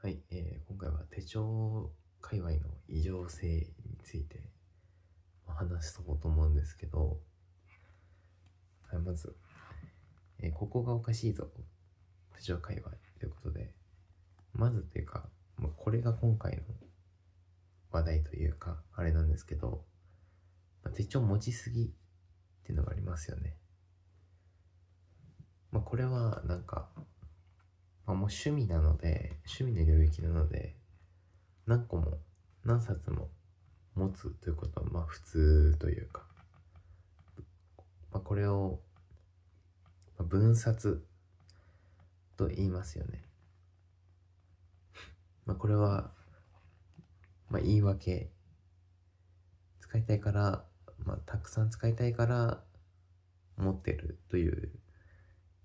はい、今回は手帳界隈の異常性について話そうと思うんですけど、はい、まず、ここがおかしいぞ、手帳界隈ということで、まずというか、これが今回の話題というか、あれなんですけど、手帳持ちすぎっていうのがありますよね。これはなんか、もう趣味なので、趣味の領域なので、何個も何冊も持つということは普通というか、これを分冊と言いますよね。これは、言い訳。使いたいから、たくさん使いたいから持ってるという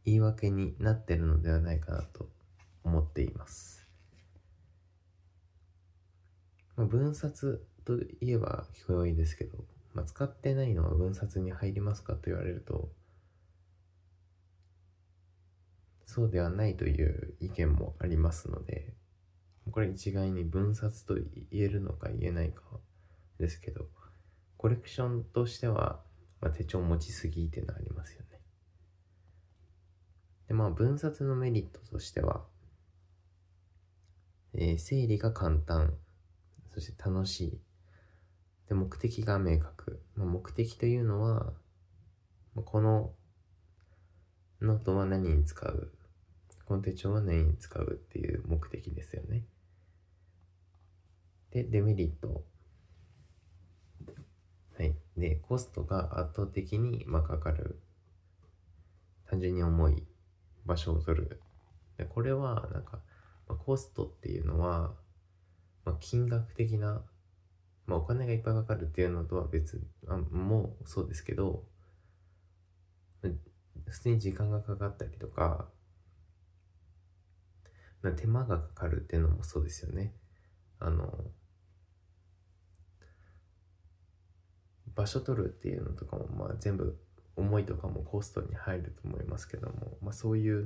言い訳になってるのではないかなと思っています。分冊といえば聞こえはいいですけど、使ってないのは分冊に入りますかと言われると、そうではないという意見もありますので、これ一概に分冊と言えるのか言えないかですけど、コレクションとしては、手帳持ちすぎっていうのはありますよね。で、分冊のメリットとしては、整理が簡単、そして楽しい。で、目的が明確。目的というのは、このノートは何に使う、この手帳は何に使うっていう目的ですよね。で、デメリット。はい。で、コストが圧倒的にかかる。単純に重い場所を取る。で、これはコストっていうのは、金額的な、お金がいっぱいかかるっていうのとは別もそうですけど、普通に時間がかかったりとか、手間がかかるっていうのもそうですよね。場所取るっていうのとかも全部重いとかもコストに入ると思いますけども、そういう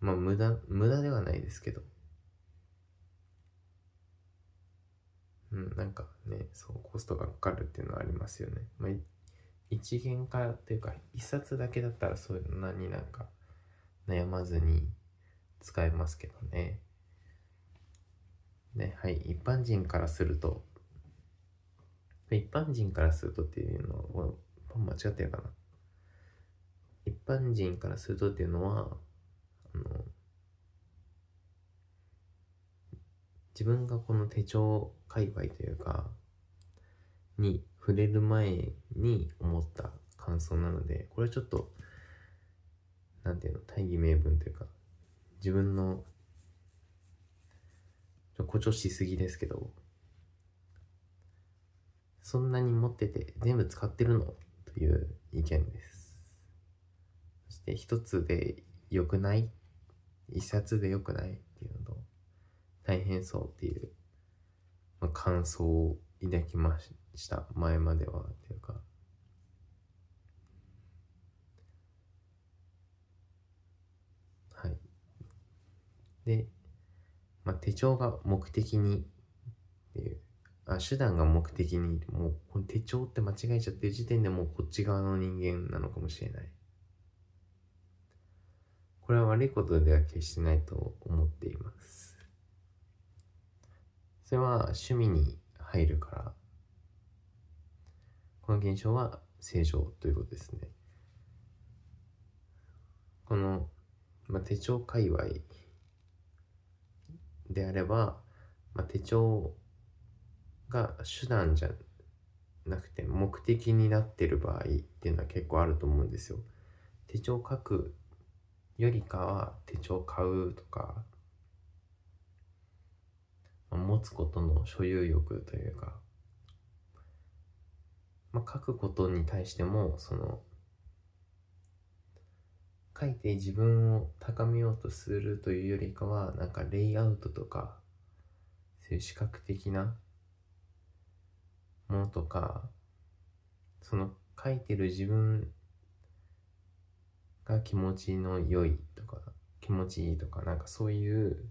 無駄ではないですけど、そうコストがかかるっていうのはありますよね。一元化というか一冊だけだったらそんなに悩まずに使えますけどね。で、はい、一般人からするとっていうのは間違ってるかな。一般人からするとっていうのは自分がこの手帳界隈というかに触れる前に思った感想なので、これはちょっと大義名分というか自分の誇張しすぎですけど、そんなに持ってて全部使ってるのという意見です。そして一つで良くない、一冊で良くないっていうのと、大変そうっていう、感想を抱きました。前まではというか。はい。で、手帳が目的にっていう、手段が目的に、もうこの手帳って間違えちゃってる時点でもうこっち側の人間なのかもしれない。これは悪いことでは決してないと思っています。それは趣味に入るから、この現象は正常ということですね。この、手帳界隈であれば、手帳が手段じゃなくて目的になってる場合っていうのは結構あると思うんですよ。手帳書くよりかは手帳買うとか、持つことの所有欲というか、書くことに対しても書いて自分を高めようとするというよりかはレイアウトとかそういう視覚的なものとか、書いてる自分が気持ちの良いとか気持ちいいとか、なんかそういう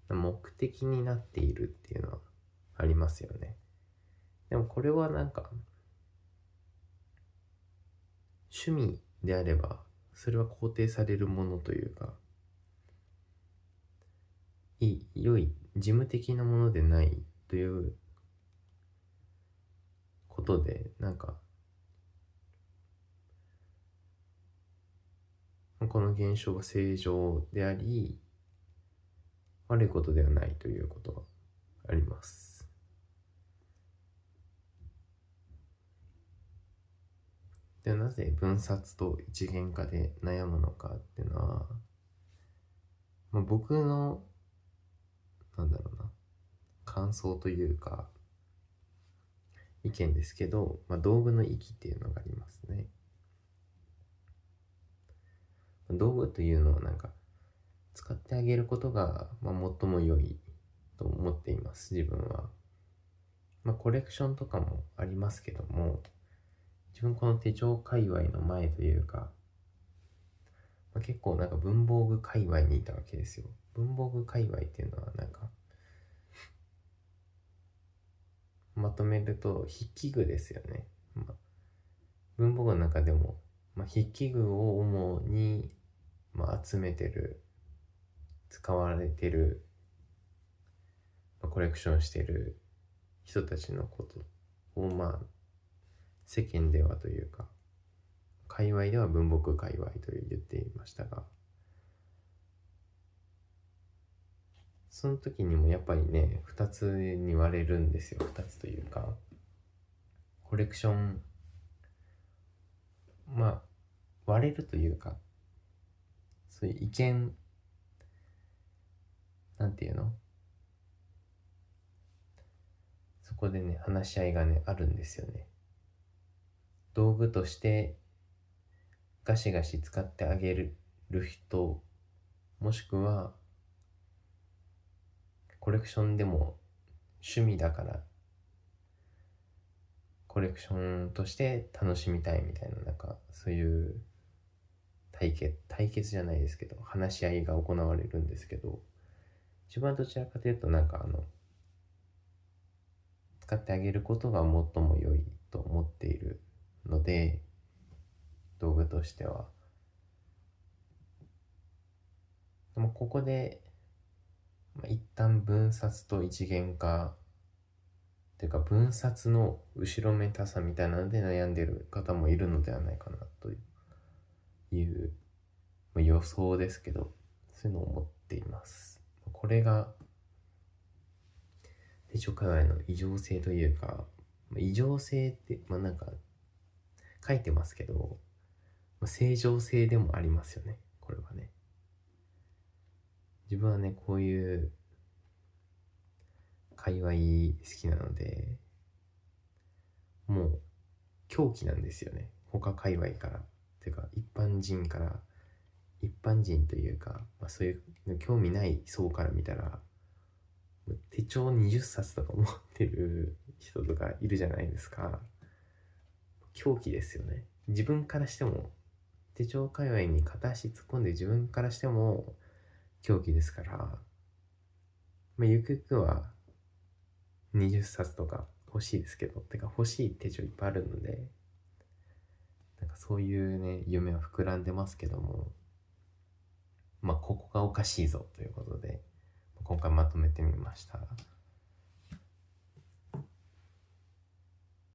目的になっているっていうのはありますよね。でもこれはなんか趣味であればそれは肯定されるものというか、良い事務的なものでないということで、なんかこの現象は正常であり悪いことではないということがあります。で、なぜ分冊と一元化で悩むのかっていうのは、僕の感想というか意見ですけど、道具の域っていうのがありますね。道具というのはなんか使ってあげることが、最も良いと思っています、自分は。コレクションとかもありますけども、自分この手帳界隈の前というか、結構なんか文房具界隈にいたわけですよ。文房具界隈っていうのはなんかまとめると筆記具ですよね。文房具の中でも、筆記具を主に、集めてる、使われてる、コレクションしてる人たちのことを世間ではというか界隈では文房具界隈と言っていましたが、その時にもやっぱりね2つに割れるんですよ。2つというかコレクション割れるというか、そういう意見なんていうの、そこでね話し合いがねあるんですよね。道具としてガシガシ使ってあげる人、もしくはコレクションでも趣味だからコレクションとして楽しみたいみたいな、なんかそういう対決じゃないですけど話し合いが行われるんですけど、自分はどちらかというとなんか使ってあげることが最も良いと思っているので、道具としては。でもここで、一旦分冊と一元化というか分冊の後ろめたさみたいなので悩んでいる方もいるのではないかなという予想ですけど、そういうのを思っています。これが手帳界隈の異常性というか、異常性ってなんか書いてますけど、正常性でもありますよね、これはね。自分はねこういう界隈好きなので、もう狂気なんですよね、他界隈からっていうか一般人というか、そういう興味ない層から見たら手帳20冊とか持ってる人とかいるじゃないですか。狂気ですよね。自分からしても手帳界隈に片足突っ込んで自分からしても狂気ですから、ゆくゆくは20冊とか欲しいですけど、てか欲しい手帳いっぱいあるので、なんかそういうね夢は膨らんでますけども、ここがおかしいぞということで今回まとめてみました。